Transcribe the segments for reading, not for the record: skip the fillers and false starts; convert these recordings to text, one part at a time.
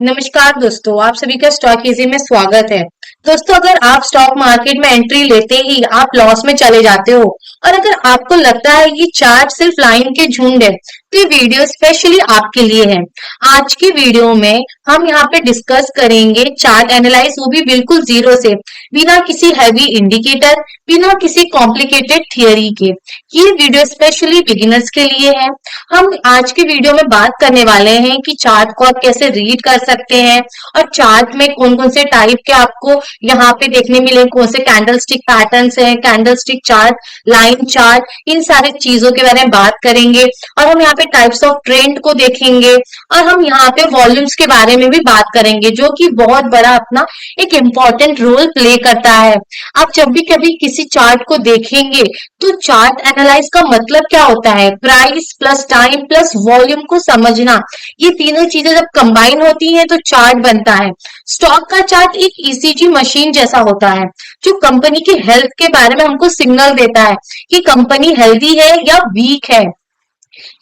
नमस्कार दोस्तों, आप सभी का स्टॉक इजी में स्वागत है। दोस्तों, अगर आप स्टॉक मार्केट में एंट्री लेते ही आप लॉस में चले जाते हो और अगर आपको लगता है ये चार्ट सिर्फ लाइन के झुंड है, तो ये वीडियो स्पेशली आपके लिए है। आज की वीडियो में हम यहाँ पे डिस्कस करेंगे चार्ट एनालाइज, वो भी बिल्कुल जीरो से, बिना किसी हैवी इंडिकेटर, बिना किसी कॉम्प्लिकेटेड थियरी के। ये वीडियो स्पेशली बिगिनर्स के लिए है। हम आज की वीडियो में बात करने वाले हैं कि चार्ट को आप कैसे रीड कर सकते हैं और चार्ट में कौन कौन से टाइप के आपको यहाँ पे देखने मिले, कौन से कैंडल स्टिक पैटर्न्स हैं, candle stick chart, line chart, इन सारी चीजों के बारे में बात करेंगे। और हम यहाँ पे टाइप्स ऑफ ट्रेंड को देखेंगे और हम यहाँ पे वॉल्यूम्स के बारे में भी बात करेंगे, जो कि बहुत बड़ा अपना एक इम्पोर्टेंट रोल प्ले करता है। आप जब भी कभी किसी चार्ट को देखेंगे तो चार्ट एनालाइज का मतलब क्या होता है? Price plus time plus volume को समझना। ये तीनों चीजें जब कंबाइन होती हैं तो चार्ट बनता है। स्टॉक का चार्ट एक ईसीजी मशीन जैसा होता है, जो कंपनी की हेल्थ के बारे में हमको सिग्नल देता है कि कंपनी हेल्दी है या वीक है।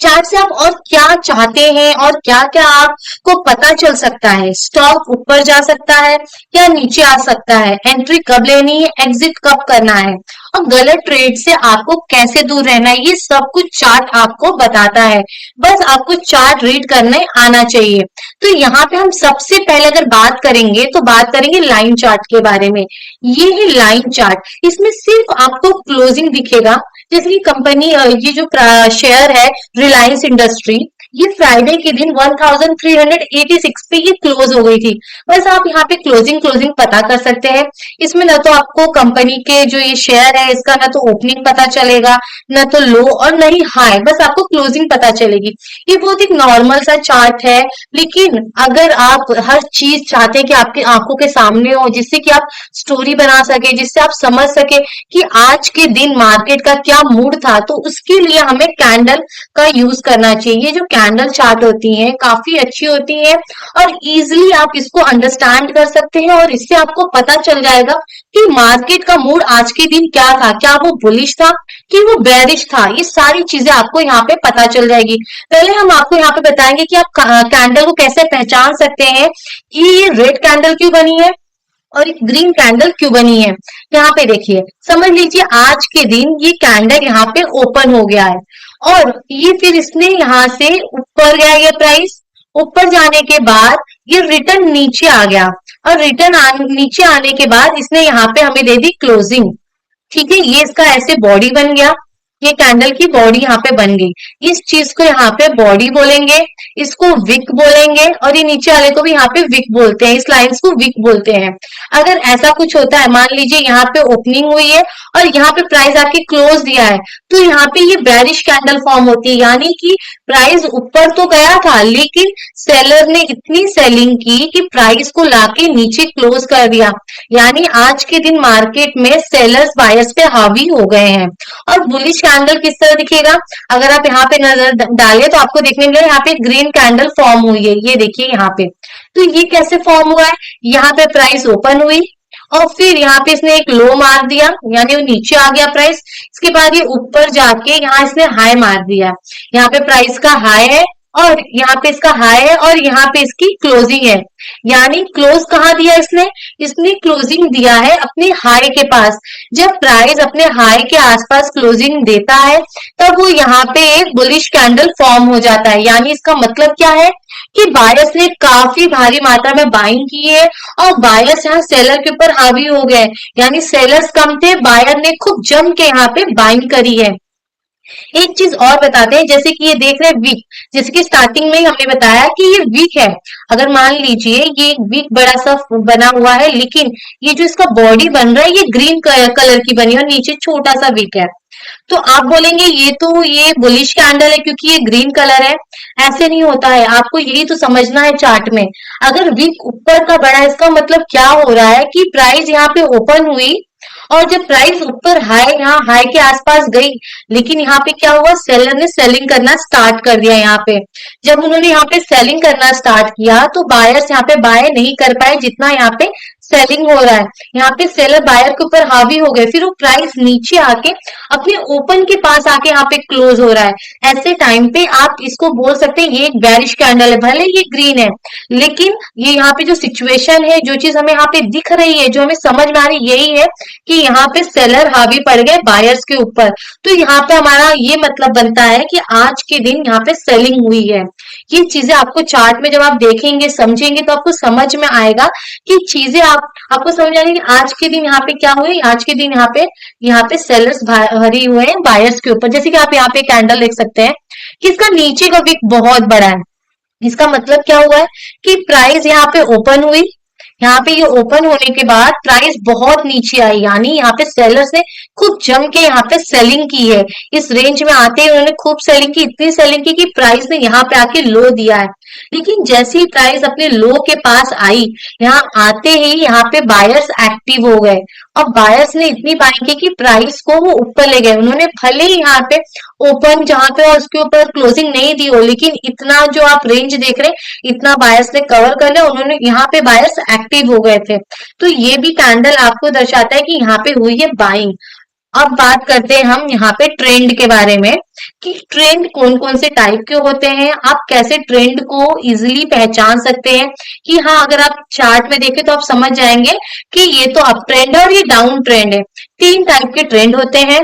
चार्ट से आप और क्या चाहते हैं और क्या क्या आपको पता चल सकता है। स्टॉक ऊपर जा सकता है या नीचे आ सकता है, एंट्री कब लेनी है, एग्जिट कब करना है और गलत ट्रेड से आपको कैसे दूर रहना है, ये सब कुछ चार्ट आपको बताता है। बस आपको चार्ट रीड करने आना चाहिए। तो यहाँ पे हम सबसे पहले अगर बात करेंगे तो बात करेंगे लाइन चार्ट के बारे में। ये है लाइन चार्ट, इसमें सिर्फ आपको क्लोजिंग दिखेगा। जैसे कि कंपनी, ये जो शेयर है रिलायंस इंडस्ट्री, ये फ्राइडे के दिन 1386 पे ये क्लोज हो गई थी। बस आप यहाँ पे क्लोजिंग क्लोजिंग पता कर सकते हैं। इसमें ना तो आपको कंपनी के जो ये शेयर है इसका ना तो ओपनिंग पता चलेगा, ना तो लो और ना ही हाई, बस आपको क्लोजिंग पता चलेगी। ये बहुत एक नॉर्मल सा चार्ट है। लेकिन अगर आप हर चीज चाहते हैं कि आपकी आंखों के सामने हो, जिससे कि आप स्टोरी बना सके, जिससे आप समझ सके कि आज के दिन मार्केट का क्या मूड था, तो उसके लिए हमें कैंडल का यूज करना चाहिए। ये जो कैंडल चार्ट होती हैं काफी अच्छी होती हैं और इजीली आप इसको अंडरस्टैंड कर सकते हैं और इससे आपको पता चल जाएगा कि मार्केट का मूड आज के दिन क्या था, क्या वो बुलिश था कि वो बेरिश था। ये सारी चीजें आपको यहाँ पे पता चल जाएगी। पहले हम आपको यहाँ पे बताएंगे कि आप कैंडल को कैसे पहचान सकते हैं कि ये रेड कैंडल क्यों बनी है और एक ग्रीन कैंडल क्यों बनी है। यहाँ पे देखिए, समझ लीजिए आज के दिन ये कैंडल यहाँ पे ओपन हो गया है और ये फिर इसने यहाँ से ऊपर गया, ये प्राइस ऊपर जाने के बाद ये रिटर्न नीचे आ गया और नीचे आने के बाद इसने यहाँ पे हमें दे दी क्लोजिंग। ठीक है, ये इसका ऐसे बॉडी बन गया, ये कैंडल की बॉडी यहाँ पे बन गई। इस चीज को यहाँ पे बॉडी बोलेंगे, इसको विक बोलेंगे और ये नीचे वाले को भी यहाँ पे विक बोलते हैं, इस लाइंस को विक बोलते हैं। अगर ऐसा कुछ होता है, मान लीजिए यहाँ पे ओपनिंग हुई है और यहाँ पे प्राइस आपके क्लोज दिया है, तो यहाँ पे ये बेरिश कैंडल फॉर्म होती है, यानी कि प्राइस ऊपर तो गया था लेकिन सेलर ने इतनी सेलिंग की कि प्राइस को लाके नीचे क्लोज कर दिया। यानी आज के दिन मार्केट में सेलर्स बायर्स पे हावी हो गए हैं। और बुलिश कैंडल किस तरह दिखेगा, अगर आप यहाँ पे नजर डालें तो आपको देखने मिलेगा यहाँ पे ग्रीन कैंडल फॉर्म हुई है, ये देखिए यहाँ पे। तो ये कैसे फॉर्म हुआ है, यहाँ पे प्राइस ओपन हुई और फिर यहाँ पे इसने एक लो मार दिया, यानी वो नीचे आ गया प्राइस। इसके बाद ये ऊपर जाके यहाँ इसने हाई मार दिया, यहाँ पे प्राइस का हाई है और यहाँ पे इसका हाई है और यहाँ पे इसकी क्लोजिंग है। यानी क्लोज कहाँ दिया इसने, इसने क्लोजिंग दिया है अपने हाई के पास। जब प्राइस अपने हाई के आसपास क्लोजिंग देता है तब वो यहाँ पे एक बुलिश कैंडल फॉर्म हो जाता है। यानी इसका मतलब क्या है कि बायर्स ने काफी भारी मात्रा में बाइंग की है और बायर्स यहाँ सेलर के ऊपर हावी हो गए। यानी सेलर्स कम थे, बायर ने खूब जम के यहाँ पे बाइंग करी है। एक चीज और बताते हैं, जैसे कि ये देख रहे हैं वीक, जैसे कि स्टार्टिंग में ही हमने बताया कि ये वीक है। अगर मान लीजिए ये वीक बड़ा सा बना हुआ है, लेकिन ये जो इसका बॉडी बन रहा है ये ग्रीन कलर की बनी है और नीचे छोटा सा वीक है, तो आप बोलेंगे ये बुलिश कैंडल है क्योंकि ये ग्रीन कलर है। ऐसे नहीं होता है, आपको यही तो समझना है चार्ट में। अगर वीक ऊपर का बड़ा है, इसका मतलब क्या हो रहा है कि प्राइस यहाँ पे ओपन हुई और जब प्राइस ऊपर हाई, यहाँ हाई के आसपास गई, लेकिन यहाँ पे क्या हुआ, सेलर ने सेलिंग करना स्टार्ट कर दिया। यहाँ पे जब उन्होंने यहाँ पे सेलिंग करना स्टार्ट किया तो बायर्स यहाँ पे बाय नहीं कर पाए जितना यहाँ पे सेलिंग हो रहा है, यहाँ पे सेलर बायर के ऊपर हावी हो गए, फिर वो प्राइस नीचे आके अपने ओपन के पास आके यहाँ पे क्लोज हो रहा है। ऐसे टाइम पे आप इसको बोल सकते हैं ये एक बेरिश कैंडल है, भले ये ग्रीन है, लेकिन ये यहाँ पे जो सिचुएशन है, जो चीज हमें यहाँ पे दिख रही है, जो हमें समझ में आ रही है, यही है कि यहाँ पे सेलर हावी पड़ गए बायर्स के ऊपर। तो यहाँ पे हमारा ये मतलब बनता है कि आज के दिन यहाँ पे सेलिंग हुई है। ये चीजें आपको चार्ट में जब आप देखेंगे समझेंगे तो आपको समझ में आएगा कि चीजें आपको समझ आएगी कि आज के दिन यहाँ पे क्या हुए। आज के दिन यहाँ पे सेलर्स भरी हुए हैं बायर्स के ऊपर। जैसे कि आप यहाँ पे कैंडल देख सकते हैं कि इसका नीचे का विक बहुत बड़ा है। इसका मतलब क्या हुआ है कि प्राइस यहाँ पे ओपन हुई, यहाँ पे ये ओपन होने के बाद प्राइस बहुत नीचे आई, यानी यहाँ पे सेलर्स ने खूब जम के यहाँ पे सेलिंग की है। इस रेंज में आते ही उन्होंने खूब सेलिंग की, इतनी सेलिंग की कि प्राइस ने यहाँ पे आके लो दिया है। लेकिन जैसे ही प्राइस अपने लो के पास आई, यहाँ आते ही यहाँ पे बायर्स एक्टिव हो गए और बायर्स ने इतनी बाइंग की कि प्राइस को वो ऊपर ले गए। उन्होंने भले ही यहाँ पे ओपन जहां पे और उसके ऊपर क्लोजिंग नहीं दी हो, लेकिन इतना जो आप रेंज देख रहे हैं इतना बायर्स ने कवर कर लिया, उन्होंने यहाँ पे बायर्स एक्टिव हो गए थे। तो ये भी कैंडल आपको दर्शाता है कि यहाँ पे हुई है बाइंग। अब बात करते हैं हम यहाँ पे ट्रेंड के बारे में कि ट्रेंड कौन कौन से टाइप के होते हैं, आप कैसे ट्रेंड को इजिली पहचान सकते हैं। कि हाँ, अगर आप चार्ट में देखें तो आप समझ जाएंगे कि ये तो अप ट्रेंड है और ये डाउन ट्रेंड है। तीन टाइप के ट्रेंड होते हैं।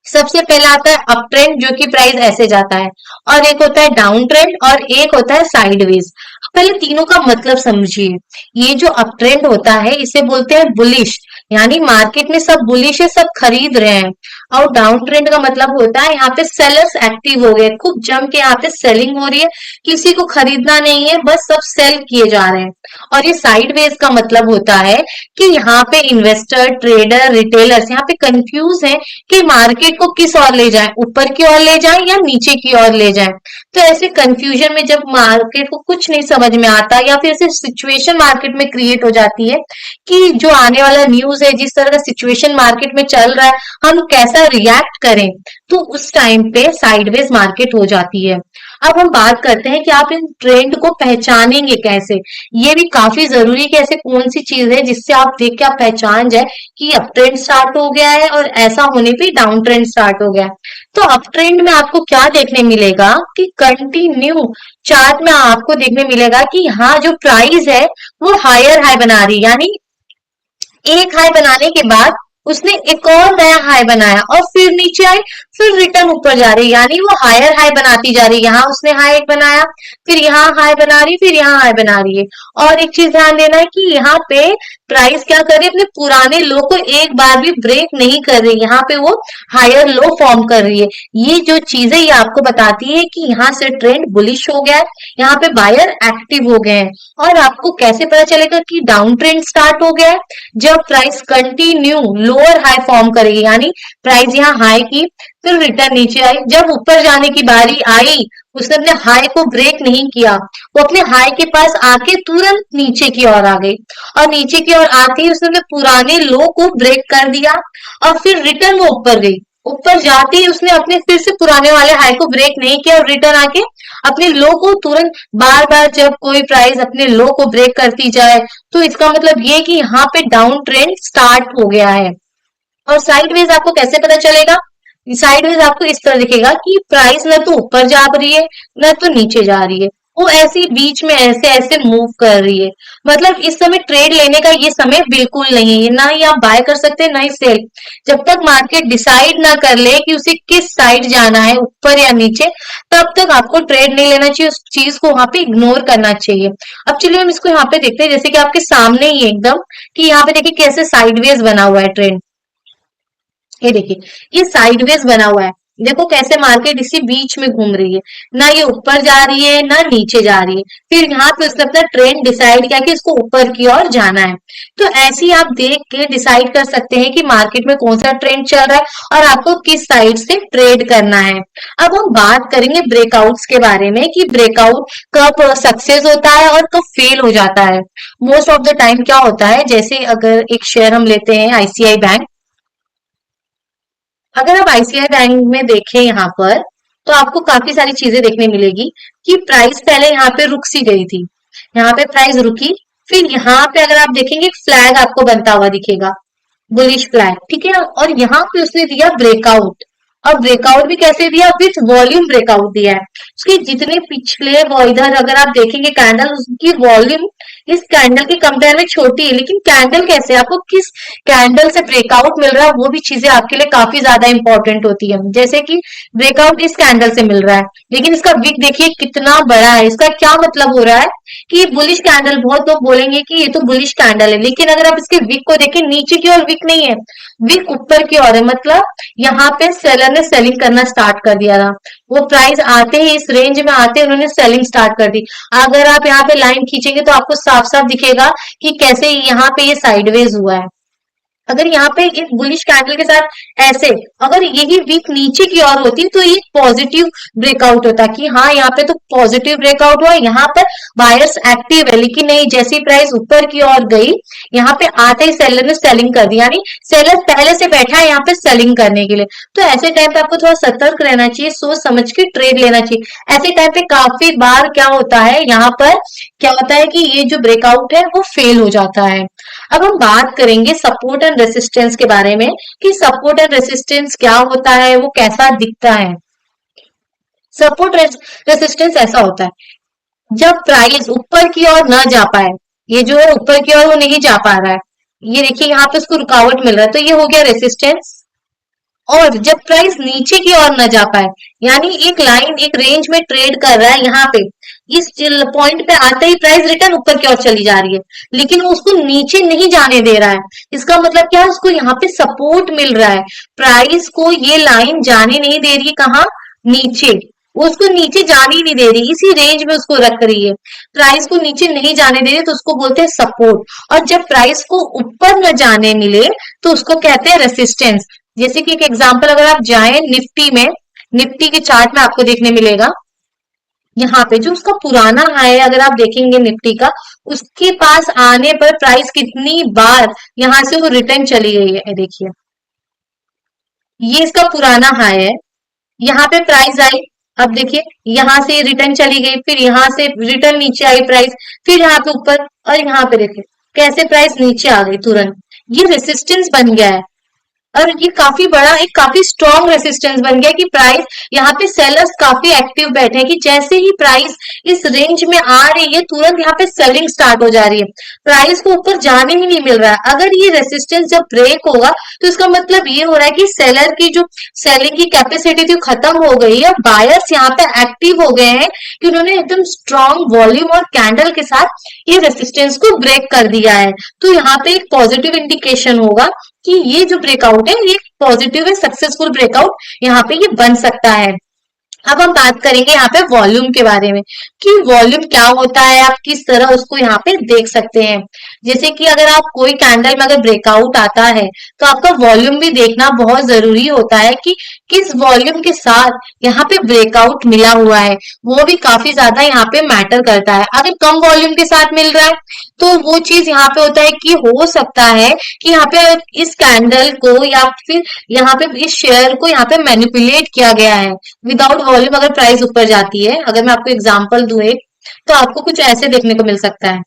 सबसे पहला आता है अप ट्रेंड, जो कि प्राइस ऐसे जाता है, और एक होता है डाउन ट्रेंड और एक होता है साइडवेज। पहले तीनों का मतलब समझिए। ये जो अप ट्रेंड होता है इसे बोलते हैं बुलिश, यानी मार्केट में सब बुलिश है, सब खरीद रहे हैं। और डाउन ट्रेंड का मतलब होता है यहाँ पे सेलर्स एक्टिव हो गए, खूब जम के यहाँ पे सेलिंग हो रही है, किसी को खरीदना नहीं है, बस सब सेल किए जा रहे हैं। और ये साइडवेज का मतलब होता है कि यहाँ पे इन्वेस्टर, ट्रेडर, रिटेलर्स यहाँ पे कंफ्यूज हैं कि मार्केट को किस ओर ले जाएं, ऊपर की ओर ले जाएं या नीचे की ओर ले जाएं। तो ऐसे कंफ्यूजन में जब मार्केट को कुछ नहीं समझ में आता या फिर ऐसे सिचुएशन मार्केट में क्रिएट हो जाती है कि जो आने वाला न्यूज है, जिस तरह का सिचुएशन मार्केट में चल रहा है, हम कैसा रिएक्ट करें, तो उस टाइम पे साइडवेज मार्केट हो जाती है। अब हम बात करते हैं कि आप इन ट्रेंड को पहचानेंगे कैसे। ये भी काफी जरूरी है कि ऐसे कौन सी चीज है जिससे आप देख के आप पहचान जाए कि अप ट्रेंड स्टार्ट हो गया है और ऐसा होने पे डाउन ट्रेंड स्टार्ट हो गया है। तो अप ट्रेंड में आपको क्या देखने मिलेगा कि कंटिन्यू चार्ट में आपको देखने मिलेगा कि यहाँ जो प्राइस है वो हायर हाई बना रही है, यानी एक हाई बनाने के बाद उसने एक और नया हाई बनाया और फिर नीचे आई, फिर रिटर्न ऊपर जा रही है, यानी वो हायर हाई बनाती जा रही है। यहाँ उसने हाई एक बनाया, फिर यहाँ हाई बना रही, फिर यहाँ हाई बना रही है। और एक चीज ध्यान देना है कि यहाँ पे प्राइस क्या कर रही है, अपने पुराने लो को एक बार भी ब्रेक नहीं कर रही, यहाँ पे वो हायर लो फॉर्म कर रही है। ये जो चीजें ये आपको बताती है कि यहाँ से ट्रेंड बुलिश हो गया है, यहाँ पे बायर एक्टिव हो गए हैं। और आपको कैसे पता चलेगा कि डाउन ट्रेंड स्टार्ट हो गया है, जब price continue lower high form करेगी, यानी प्राइस यहाँ हाई की, फिर रिटर्न नीचे आई, जब ऊपर जाने की बारी आई उसने अपने हाई को ब्रेक नहीं किया, वो अपने हाई के पास आके तुरंत नीचे की ओर आ गई, और नीचे की ओर आते ही उसने अपने पुराने लो को ब्रेक कर दिया और फिर रिटर्न वो ऊपर गई। ऊपर जाते ही उसने अपने फिर से पुराने वाले हाई को ब्रेक नहीं किया और रिटर्न आके अपने लो को तुरंत, बार बार जब कोई प्राइस अपने लो को ब्रेक करती जाए तो इसका मतलब ये कि यहाँ पे डाउन ट्रेंड स्टार्ट हो गया है। और साइडवेज आपको कैसे पता चलेगा? साइडवेज आपको इस तरह दिखेगा कि प्राइस न तो ऊपर जा रही है न तो नीचे जा रही है, वो ऐसी बीच में ऐसे ऐसे मूव कर रही है। मतलब इस समय ट्रेड लेने का ये समय बिल्कुल नहीं है, ना ही आप बाय कर सकते हैं ना ही सेल। जब तक मार्केट डिसाइड ना कर ले कि उसे किस साइड जाना है, ऊपर या नीचे, तब तक आपको ट्रेड नहीं लेना चाहिए, उस चीज को वहां पे इग्नोर करना चाहिए। अब चलिए हम इसको यहाँ पे देखते हैं, जैसे कि आपके सामने ही है एकदम, कि यहाँ पे देखिए कैसे साइडवेज बना हुआ है ट्रेंड। ये देखिए, ये साइडवेज बना हुआ है, देखो कैसे मार्केट इसी बीच में घूम रही है, ना ये ऊपर जा रही है ना नीचे जा रही है। फिर यहाँ पे उसने अपना ट्रेंड डिसाइड किया कि इसको ऊपर की ओर जाना है। तो ऐसे ही आप देख के डिसाइड कर सकते हैं कि मार्केट में कौन सा ट्रेंड चल रहा है और आपको किस साइड से ट्रेड करना है। अब हम बात करेंगे ब्रेकआउट्स के बारे में कि ब्रेकआउट कब सक्सेस होता है और कब फेल हो जाता है। मोस्ट ऑफ द टाइम क्या होता है, जैसे अगर एक शेयर हम लेते हैं आईसीआई बैंक, अगर आप आईसीआई बैंक में देखें यहाँ पर, तो आपको काफी सारी चीजें देखने मिलेगी कि प्राइस पहले यहाँ पे रुक सी गई थी, यहाँ पे प्राइस रुकी, फिर यहाँ पे अगर आप देखेंगे एक फ्लैग आपको बनता हुआ दिखेगा, बुलिश फ्लैग, ठीक है। और यहाँ पे उसने दिया ब्रेकआउट, और ब्रेकआउट भी कैसे दिया, विथ वॉल्यूम ब्रेकआउट दिया है। उसके जितने पिछले वो इधर अगर आप देखेंगे कैंडल, उसकी वॉल्यूम इस कैंडल के कंपेयर में छोटी है, लेकिन कैंडल कैसे, आपको किस कैंडल से ब्रेकआउट मिल रहा है, वो भी चीजें आपके लिए काफी ज्यादा इंपॉर्टेंट होती है। जैसे कि ब्रेकआउट इस कैंडल से मिल रहा है, लेकिन इसका विक देखिए कितना बड़ा है। इसका क्या मतलब हो रहा है कि बुलिश कैंडल, बहुत लोग बोलेंगे कि ये तो बुलिश कैंडल है, लेकिन अगर आप इसके विक को देखें, नीचे की ओर विक नहीं है, विक ऊपर की ओर है। मतलब यहाँ पे सेलर ने सेलिंग करना स्टार्ट कर दिया था, वो प्राइस आते ही इस रेंज में आते ही उन्होंने सेलिंग स्टार्ट कर दी। अगर आप यहाँ पे लाइन खींचेंगे तो आपको साफ साफ दिखेगा कि कैसे यहाँ पे ये साइडवेज हुआ है। अगर यहाँ पे एक बुलिश कैंडल के साथ ऐसे, अगर यही वीक नीचे की ओर होती तो ये पॉजिटिव ब्रेकआउट होता कि हाँ यहाँ पे तो पॉजिटिव ब्रेकआउट हुआ, यहाँ पर बायर्स एक्टिव है। लेकिन नहीं, जैसी प्राइस ऊपर की ओर गई, यहाँ पे आते ही सेलर ने सेलिंग कर दी, यानी सेलर पहले से बैठा है यहाँ पे सेलिंग करने के लिए। तो ऐसे टाइम पे आपको थोड़ा सतर्क रहना चाहिए, सोच समझ के ट्रेड लेना चाहिए। ऐसे टाइम पे काफी बार क्या होता है, यहाँ पर क्या होता है कि ये जो ब्रेकआउट है वो फेल हो जाता है। अब हम बात करेंगे सपोर्ट एंड रेसिस्टेंस के बारे में कि सपोर्ट एंड रेसिस्टेंस क्या होता है, वो कैसा दिखता है। सपोर्ट रेसिस्टेंस ऐसा होता है जब प्राइस ऊपर की ओर न जा पाए, ये जो है ऊपर की ओर वो नहीं जा पा रहा है, ये देखिए यहाँ पे उसको रुकावट मिल रहा है, तो ये हो गया रेसिस्टेंस। और जब प्राइस नीचे की ओर न जा पाए, यानी एक लाइन एक रेंज में ट्रेड कर रहा है, यहाँ पे इस पॉइंट पे आते ही प्राइस रिटर्न ऊपर की ओर चली जा रही है, लेकिन वो उसको नीचे नहीं जाने दे रहा है। इसका मतलब क्या है, उसको यहाँ पे सपोर्ट मिल रहा है, प्राइस को ये लाइन जाने नहीं दे रही है, कहाँ, नीचे। वो उसको नीचे जाने ही नहीं दे रही, इसी रेंज में उसको रख रही है, प्राइस को नीचे नहीं जाने दे रही, तो उसको बोलते हैं सपोर्ट। और जब प्राइस को ऊपर न जाने मिले तो उसको कहते हैं रेसिस्टेंस। जैसे कि एक एग्जांपल अगर आप जाएं निफ्टी में, निफ्टी के चार्ट में आपको देखने मिलेगा, यहाँ पे जो उसका पुराना हाई है अगर आप देखेंगे निफ्टी का, उसके पास आने पर प्राइस कितनी बार यहाँ से वो रिटर्न चली गई है, देखिए ये इसका पुराना हाई है, यहाँ पे प्राइस आई, अब देखिए यहाँ से रिटर्न चली गई, फिर यहाँ से रिटर्न नीचे आई प्राइस, फिर यहाँ पे ऊपर, और यहाँ पे देखिए कैसे प्राइस नीचे आ गई तुरंत। ये रेसिस्टेंस बन गया है, और ये काफी बड़ा एक काफी स्ट्रॉन्ग रेसिस्टेंस बन गया कि प्राइस यहाँ पे सेलर्स काफी एक्टिव बैठे हैं कि जैसे ही प्राइस इस रेंज में आ रही है तुरंत यहाँ पे सेलिंग स्टार्ट हो जा रही है, प्राइस को ऊपर जाने ही नहीं मिल रहा है। अगर ये रेसिस्टेंस जब ब्रेक होगा तो इसका मतलब ये हो रहा है कि सेलर की जो सेलिंग की कैपेसिटी थी खत्म हो गई है, बायर्स यहाँ पे एक्टिव हो गए हैं कि उन्होंने एकदम स्ट्रॉन्ग वॉल्यूम और कैंडल के साथ ये रेसिस्टेंस को ब्रेक कर दिया है। तो यहाँ पे एक पॉजिटिव इंडिकेशन होगा कि ये जो ब्रेकआउट है ये पॉजिटिव है, सक्सेसफुल ब्रेकआउट यहाँ पे ये बन सकता है। अब हम बात करेंगे यहाँ पे वॉल्यूम के बारे में कि वॉल्यूम क्या होता है, आप किस तरह उसको यहाँ पे देख सकते हैं। जैसे कि अगर आप कोई कैंडल में अगर ब्रेकआउट आता है तो आपका वॉल्यूम भी देखना बहुत जरूरी होता है कि किस वॉल्यूम के साथ यहाँ पे ब्रेकआउट मिला हुआ है, वो भी काफी ज्यादा यहाँ पे मैटर करता है। अगर कम वॉल्यूम के साथ मिल रहा है तो वो चीज यहाँ पे होता है कि हो सकता है कि यहाँ पे इस कैंडल को या फिर यहाँ पे इस शेयर को यहाँ पे मैनिपुलेट किया गया है विदाउट वॉल्यूम। अगर प्राइस ऊपर जाती है, अगर मैं आपको एग्जांपल दूं एक, तो आपको कुछ ऐसे देखने को मिल सकता है,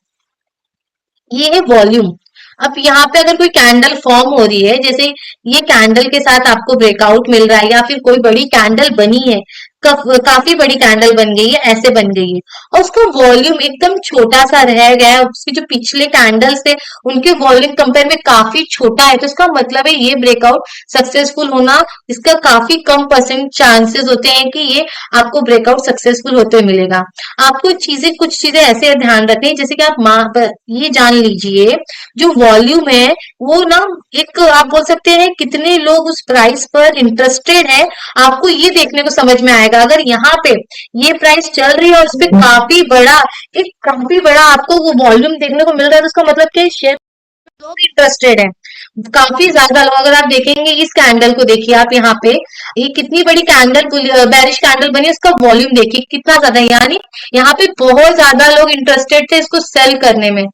ये है वॉल्यूम। अब यहाँ पे अगर कोई कैंडल फॉर्म हो रही है, जैसे ये कैंडल के साथ आपको ब्रेकआउट मिल रहा है या फिर कोई बड़ी कैंडल बनी है, काफी बड़ी कैंडल बन गई है, ऐसे बन गई है, और उसका वॉल्यूम एकदम छोटा सा रह गया है, उसके जो पिछले कैंडल्स थे उनके वॉल्यूम कंपेयर में काफी छोटा है, तो इसका मतलब है ये ब्रेकआउट सक्सेसफुल होना, इसका काफी कम परसेंट चांसेस होते हैं कि ये आपको ब्रेकआउट सक्सेसफुल होते हुए मिलेगा। आपको कुछ चीजें ऐसे ध्यान रखनी है, जैसे कि आप ये जान लीजिए जो वॉल्यूम है वो ना, एक आप बोल सकते हैं कितने लोग उस प्राइस पर इंटरेस्टेड है, आपको ये देखने को समझ में आएगा। अगर यहाँ पे ये प्राइस चल रही है और उस पर काफी बड़ा आपको वो वॉल्यूम देखने को मिल रहा है, तो उसका मतलब क्या, शेयर लोग इंटरेस्टेड है, काफी ज्यादा लोग। अगर आप देखेंगे इस कैंडल को, देखिए आप यहाँ पे ये कितनी बड़ी कैंडल, बेरिश कैंडल बनी, इसका वॉल्यूम देखिए कितना ज्यादा है, यानी यहाँ पे बहुत ज्यादा लोग इंटरेस्टेड थे इसको सेल करने में।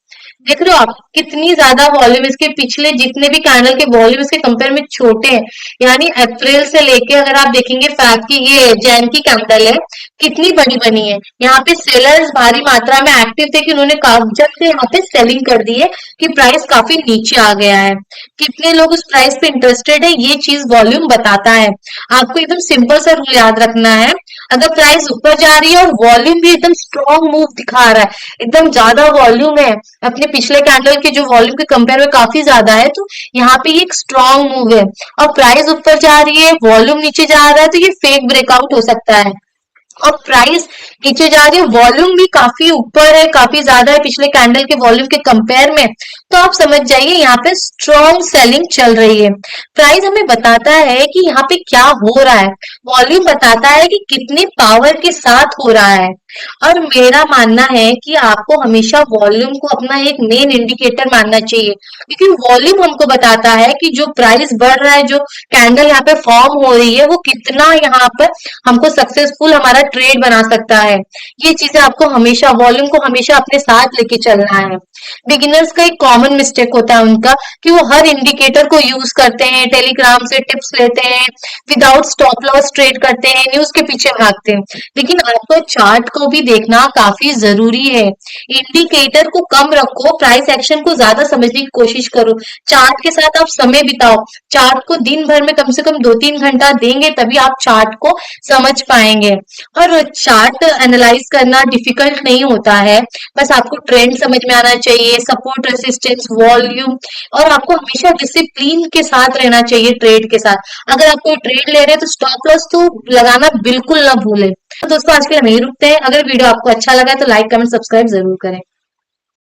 देख रहे हो आप कितनी ज्यादा वॉल्यूम, इसके पिछले जितने भी कैंडल के वॉल्यूम इसके कंपेयर में छोटे हैं। यानी अप्रैल से लेके अगर आप देखेंगे फैब की, ये जैन की कैंडल है, कितनी बड़ी बनी है। यहाँ पे सेलर्स भारी मात्रा में एक्टिव थे कि उन्होंने जब से यहाँ पे सेलिंग कर दी है कि प्राइस काफी नीचे आ गया है। कितने लोग उस प्राइस पे इंटरेस्टेड है, ये चीज वॉल्यूम बताता है। आपको एकदम सिंपल सा रूल याद रखना है, अगर प्राइस ऊपर जा रही है और वॉल्यूम भी एकदम स्ट्रॉन्ग मूव दिखा रहा है, एकदम ज्यादा वॉल्यूम है, अपने पिछले कैंडल के जो वॉल्यूम के कंपेयर में काफी ज्यादा है, तो यहाँ पे ये एक स्ट्रॉन्ग मूव है। और प्राइस ऊपर जा रही है, वॉल्यूम नीचे जा रहा है, तो ये फेक ब्रेकआउट हो सकता है। और प्राइस नीचे जा रही है, वॉल्यूम भी काफी ऊपर है, काफी ज्यादा है पिछले कैंडल के वॉल्यूम के कंपेयर में, तो आप समझ जाइए यहाँ पे स्ट्रॉन्ग सेलिंग चल रही है। प्राइस हमें बताता है कि यहाँ पे क्या हो रहा है, वॉल्यूम बताता है कि कितने पावर के साथ हो रहा है। और मेरा मानना है कि आपको हमेशा वॉल्यूम को अपना एक मेन इंडिकेटर मानना चाहिए, क्योंकि वॉल्यूम हमको बताता है कि जो प्राइस बढ़ रहा है, जो कैंडल यहाँ पे फॉर्म हो रही है, वो कितना यहाँ पर हमको सक्सेसफुल हमारा ट्रेड बना सकता है। ये चीजें आपको हमेशा, वॉल्यूम को हमेशा अपने साथ लेके चलना है। बिगिनर्स का एक कॉमन मिस्टेक होता है उनका, कि वो हर इंडिकेटर को यूज करते हैं, टेलीग्राम से टिप्स लेते हैं, विदाउट स्टॉप लॉस ट्रेड करते हैं, न्यूज के पीछे भागते हैं। लेकिन आपको चार्ट को भी देखना काफी जरूरी है। इंडिकेटर को कम रखो, प्राइस एक्शन को ज्यादा समझने की कोशिश करो, चार्ट के साथ आप समय बिताओ, चार्ट को दिन भर में कम से कम 2-3 घंटा देंगे तभी आप चार्ट को समझ पाएंगे। और चार्ट एनालाइज करना डिफिकल्ट नहीं होता है, बस आपको ट्रेंड समझ में आना चाहिए, सपोर्ट रेसिस्टेंस वॉल्यूम, और आपको हमेशा डिसिप्लिन के साथ रहना चाहिए ट्रेड के साथ। अगर आप कोई ट्रेड ले रहे हैं तो स्टॉप लॉस तो लगाना बिल्कुल ना भूलें। तो दोस्तों आज के लिए हम यही रुकते हैं। अगर वीडियो आपको अच्छा लगा तो लाइक कमेंट सब्सक्राइब जरूर करें।